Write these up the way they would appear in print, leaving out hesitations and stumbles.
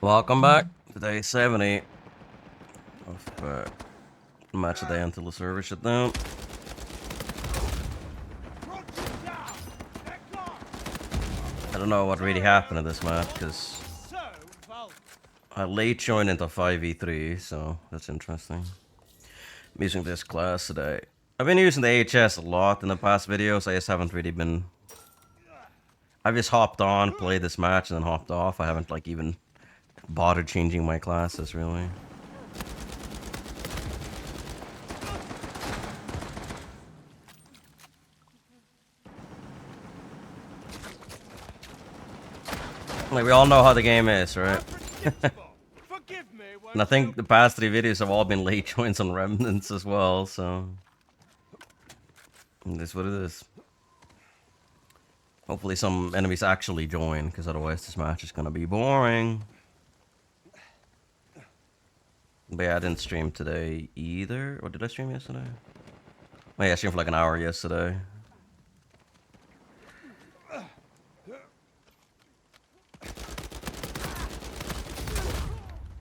Welcome back to day 70 of match of the day until the server shut down. I don't know what really happened in this match because I late joined into 5v3, so that's interesting. I'm using this class today. I've been using the HS a lot in the past videos. I just haven't really been. I've just hopped on, played this match, and then hopped off. I haven't like even bothered changing my classes really. Like, we all know how the game is, right? And I think the past 3 videos have all been late joins on Remnants as well, so... It is what it is. Hopefully some enemies actually join, because otherwise this match is gonna be boring. But yeah, I didn't stream today either. Or did I stream yesterday? Oh yeah, I streamed for like an hour yesterday.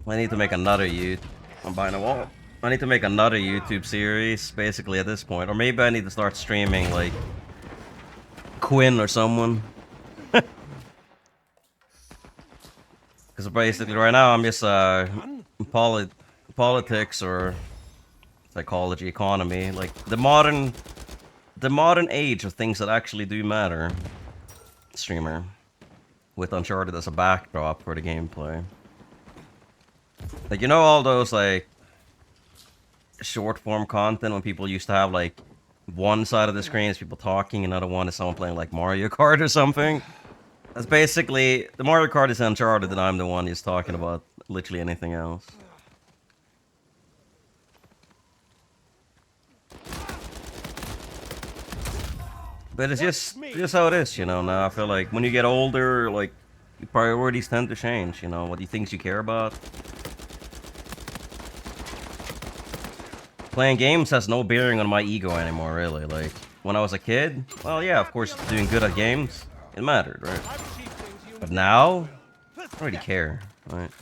I need to make another I'm buying a wall. I need to make another YouTube series, basically, at this point. Or maybe I need to start streaming, like, Quinn or someone. Because basically, right now, I'm just, politics or psychology, economy. Like, the modern age of things that actually do matter. Streamer. With Uncharted as a backdrop for the gameplay. Like, you know all those, like, short form content when people used to have, like, one side of the screen is people talking, another one is someone playing, like, Mario Kart or something? That's basically, the Mario Kart is Uncharted and I'm the one who's talking about literally anything else. But it's just how it is, you know, now I feel like when you get older, like, your priorities tend to change, you know, what you things you care about. Playing games has no bearing on my ego anymore, really. Like, when I was a kid, well, yeah, of course, doing good at games, it mattered, right? But now, I don't really care, right?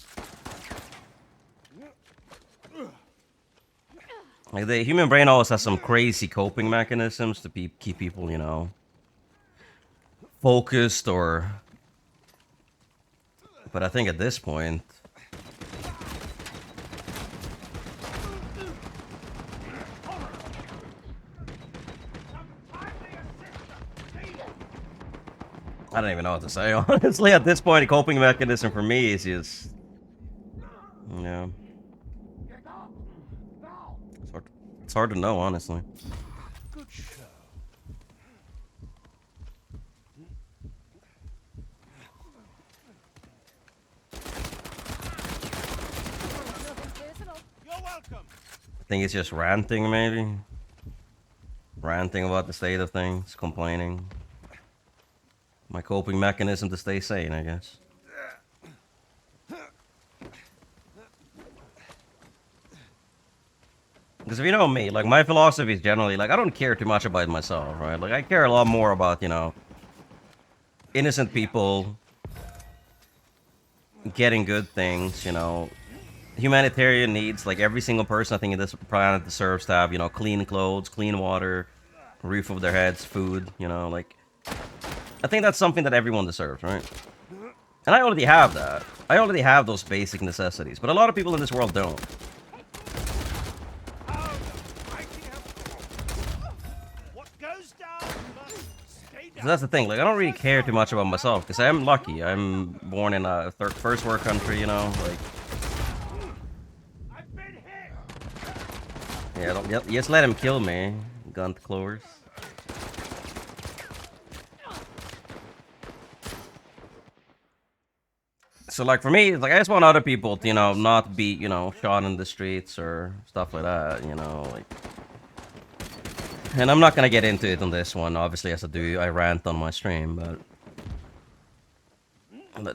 Like, the human brain always has some crazy coping mechanisms to keep people, you know, focused or... But I think at this point... I don't even know what to say, honestly. At this point, a coping mechanism for me is just... You know... It's hard to know, honestly. Good show. You're welcome. I think it's just ranting, maybe. Ranting about the state of things, complaining. My coping mechanism to stay sane, I guess. Because if you know me, like, my philosophy is generally, like, I don't care too much about myself, right? Like, I care a lot more about, you know, innocent people getting good things, you know, humanitarian needs. Like, every single person I think in this planet deserves to have, you know, clean clothes, clean water, roof over their heads, food, you know, like... I think that's something that everyone deserves, right? And I already have that. I already have those basic necessities, but a lot of people in this world don't. So that's the thing, like, I don't really care too much about myself, because I am lucky. I'm born in a first world country, you know, like... Yeah, don't, just let him kill me, gun clovers. So, like, for me, like, I just want other people to, you know, not be, you know, shot in the streets or stuff like that, you know, like... And I'm not gonna get into it on this one, obviously, as I rant on my stream, but...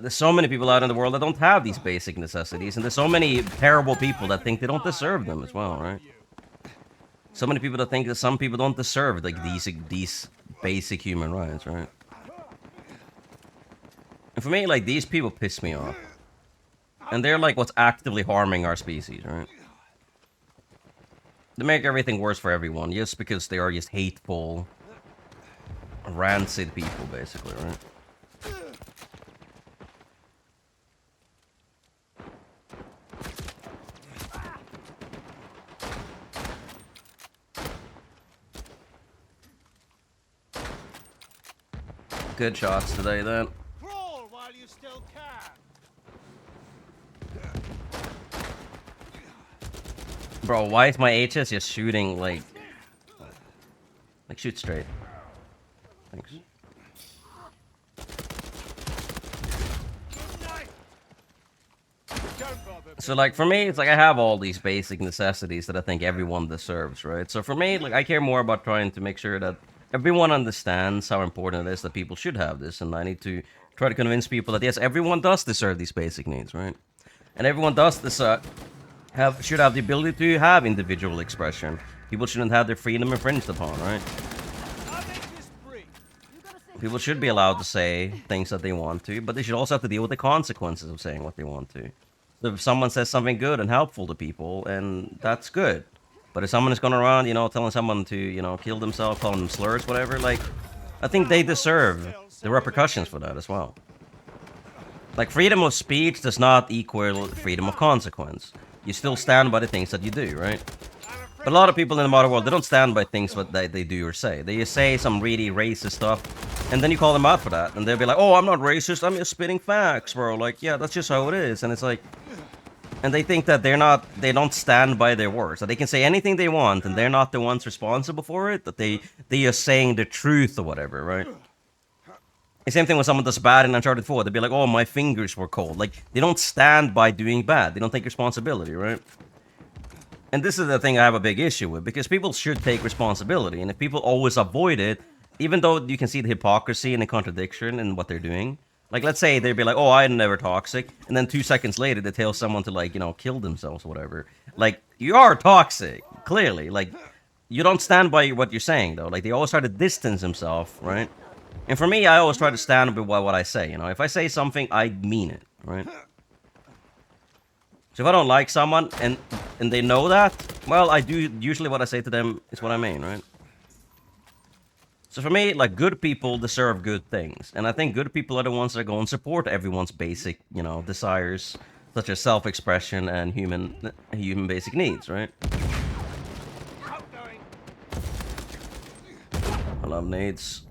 There's so many people out in the world that don't have these basic necessities, and there's so many terrible people that think they don't deserve them as well, right? So many people that think that some people don't deserve, like, these basic human rights, right? And for me, like, these people piss me off. And they're like what's actively harming our species, right? They make everything worse for everyone, just because they are just hateful, rancid people, basically, right? Good shots today, then. Crawl while you still can. Bro, why is my HS just shooting like shoot straight? Thanks. So like for me, it's like I have all these basic necessities that I think everyone deserves, right? So for me, like I care more about trying to make sure that everyone understands how important it is that people should have this, and I need to try to convince people that yes, everyone does deserve these basic needs, right? And everyone does should have the ability to have individual expression. People shouldn't have their freedom infringed upon, right? People should be allowed to say things that they want to, but they should also have to deal with the consequences of saying what they want to. So if someone says something good and helpful to people, and that's good. But if someone is going around, you know, telling someone to, you know, kill themselves, calling them slurs, whatever, like, I think they deserve the repercussions for that as well. Like, freedom of speech does not equal freedom of consequence. You still stand by the things that you do, right? But a lot of people in the modern world, they don't stand by things what they do or say. They just say some really racist stuff, and then you call them out for that, and they'll be like, oh, I'm not racist, I'm just spitting facts, bro. Like, yeah, that's just how it is. And it's like, and they think that they don't stand by their words. That they can say anything they want, and they're not the ones responsible for it. That they are saying the truth or whatever, right? The same thing when someone does bad in Uncharted 4. They'd be like, oh, my fingers were cold. Like, they don't stand by doing bad. They don't take responsibility, right? And this is the thing I have a big issue with, because people should take responsibility. And if people always avoid it, even though you can see the hypocrisy and the contradiction in what they're doing, like, let's say they'd be like, oh, I'm never toxic, and then 2 seconds later they tell someone to, like, you know, kill themselves or whatever. Like, you are toxic, clearly. Like, you don't stand by what you're saying, though. Like, they always try to distance themselves, right? And for me, I always try to stand by what I say, you know? If I say something, I mean it, right? So if I don't like someone, and they know that, well, I do, usually what I say to them is what I mean, right? So for me, like, good people deserve good things. And I think good people are the ones that go and support everyone's basic, you know, desires, such as self-expression and human basic needs, right? I love needs.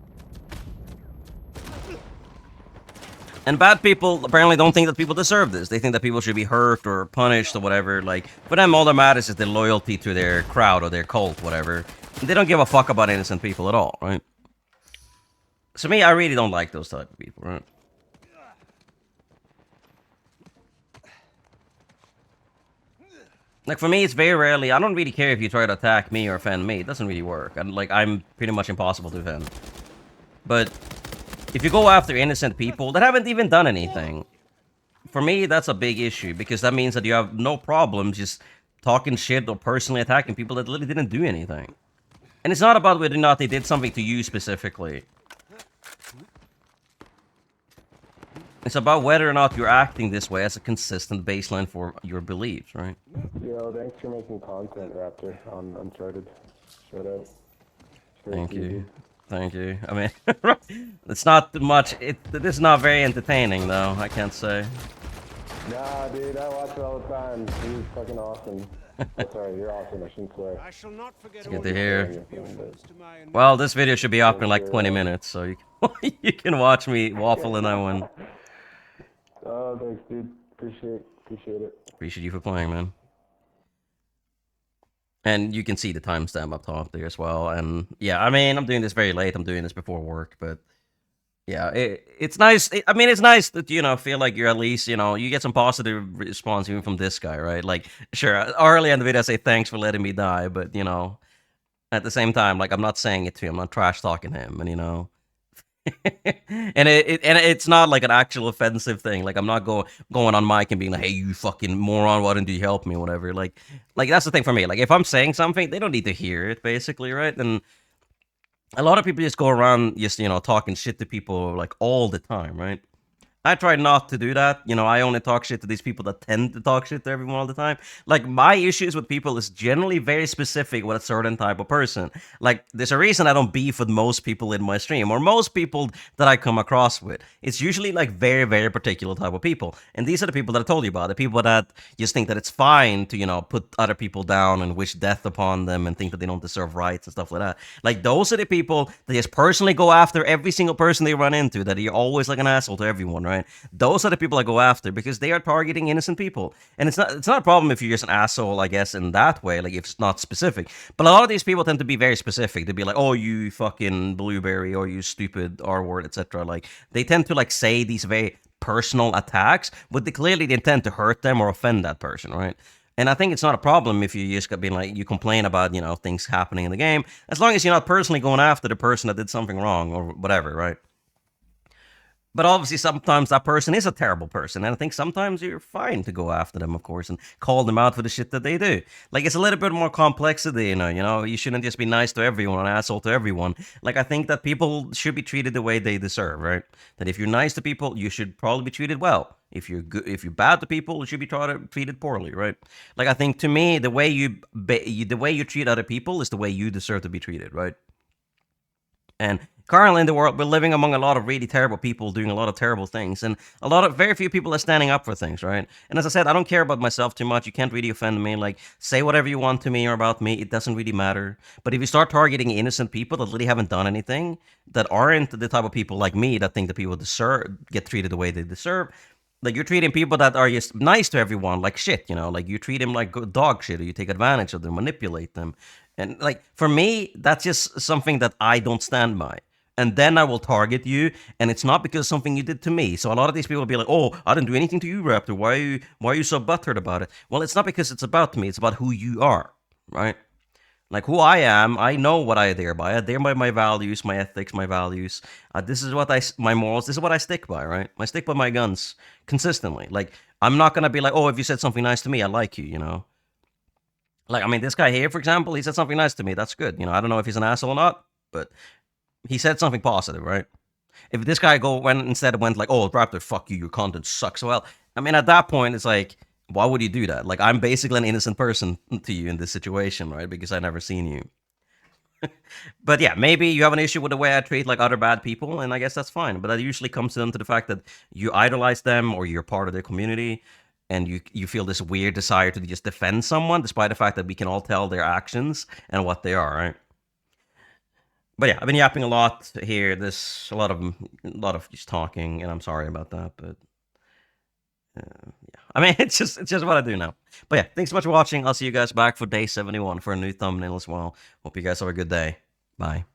And bad people apparently don't think that people deserve this. They think that people should be hurt or punished or whatever. Like, for them, all that matters is their loyalty to their crowd or their cult, whatever. And they don't give a fuck about innocent people at all, right? So me, I really don't like those type of people, right? Like, for me, it's very rarely... I don't really care if you try to attack me or offend me. It doesn't really work. I'm pretty much impossible to offend. But if you go after innocent people that haven't even done anything, for me, that's a big issue, because that means that you have no problems just talking shit or personally attacking people that literally didn't do anything. And it's not about whether or not they did something to you specifically. It's about whether or not you're acting this way as a consistent baseline for your beliefs, right? Yo, thanks for making content, Raptor, on Uncharted. Shout out. Thank you. Thank you. I mean, it's not much. This is not very entertaining, though, I can't say. Nah, dude, I watch it all the time. He's fucking awesome. Oh, sorry, you're awesome. I shouldn't swear. I shall not forget It's good to hear. Well, this video should be up in like 20 minutes, so you can watch me waffle in that one. Oh, thanks, dude. Appreciate it. Appreciate you for playing, man. And you can see the timestamp up top there as well. And yeah, I mean, I'm doing this very late. I'm doing this before work, but yeah, it's nice. I mean, it's nice that, you know, feel like you're at least, you know, you get some positive response even from this guy, right? Like, sure, early in the video I say thanks for letting me die, but, you know, at the same time, like, I'm not saying it to him. I'm not trash talking him, and, you know. And it's not like an actual offensive thing. Like, I'm not going on mic and being like, hey, you fucking moron, why didn't you help me, whatever. Like that's the thing for me. Like, if I'm saying something, they don't need to hear it, basically, right? And a lot of people just go around just, you know, talking shit to people like all the time, right? I try not to do that. You know, I only talk shit to these people that tend to talk shit to everyone all the time. Like, my issues with people is generally very specific with a certain type of person. Like, there's a reason I don't beef with most people in my stream, or most people that I come across with. It's usually, like, very, very particular type of people. And these are the people that I told you about. The people that just think that it's fine to, you know, put other people down and wish death upon them and think that they don't deserve rights and stuff like that. Like, those are the people that just personally go after every single person they run into, that you're always like an asshole to everyone, right? Those are the people I go after because they are targeting innocent people. And it's not a problem if you're just an asshole, I guess, in that way, like if it's not specific. But a lot of these people tend to be very specific. They'd be like, oh, you fucking blueberry, or you stupid R-word, etc. Like, they tend to like say these very personal attacks, but they clearly intend to hurt them or offend that person, right? And I think it's not a problem if you just being like, you complain about, you know, things happening in the game, as long as you're not personally going after the person that did something wrong or whatever, right? But obviously, sometimes that person is a terrible person, and I think sometimes you're fine to go after them, of course, and call them out for the shit that they do. Like, it's a little bit more complexity, you know, you shouldn't just be nice to everyone, an asshole to everyone. Like, I think that people should be treated the way they deserve, right? That if you're nice to people, you should probably be treated well. If you're good, if you're bad to people, you should be treated poorly, right? Like, I think to me, the way you treat other people is the way you deserve to be treated, right? And currently in the world, we're living among a lot of really terrible people doing a lot of terrible things, and very few people are standing up for things, right? And as I said, I don't care about myself too much. You can't really offend me. Like, say whatever you want to me or about me. It doesn't really matter. But if you start targeting innocent people that really haven't done anything, that aren't the type of people like me that think that people get treated the way they deserve, like, you're treating people that are just nice to everyone like shit, you know? Like, you treat them like dog shit, or you take advantage of them, manipulate them. And, like, for me, that's just something that I don't stand by. And then I will target you, and it's not because of something you did to me. So a lot of these people will be like, oh, I didn't do anything to you, Raptor. Why are you so butthurt about it? Well, it's not because it's about me. It's about who you are, right? Like, who I am, I know what I adhere by. I adhere by my values, my ethics, my values. This is what my morals, this is what I stick by, right? I stick by my guns consistently. Like, I'm not going to be like, oh, if you said something nice to me, I like you, you know? Like, I mean, this guy here, for example, he said something nice to me. That's good. You know, I don't know if he's an asshole or not, but he said something positive, right? If this guy instead went like, oh, Raptor, fuck you, your content sucks. Well, I mean, at that point, it's like, why would you do that? Like, I'm basically an innocent person to you in this situation, right? Because I never seen you. But yeah, maybe you have an issue with the way I treat like other bad people, and I guess that's fine. But that usually comes down to the fact that you idolize them, or you're part of their community, and you feel this weird desire to just defend someone, despite the fact that we can all tell their actions and what they are, right? But yeah, I've been yapping a lot here. There's a lot of just talking, and I'm sorry about that. But yeah, I mean, it's just what I do now. But yeah, thanks so much for watching. I'll see you guys back for day 71 for a new thumbnail as well. Hope you guys have a good day. Bye.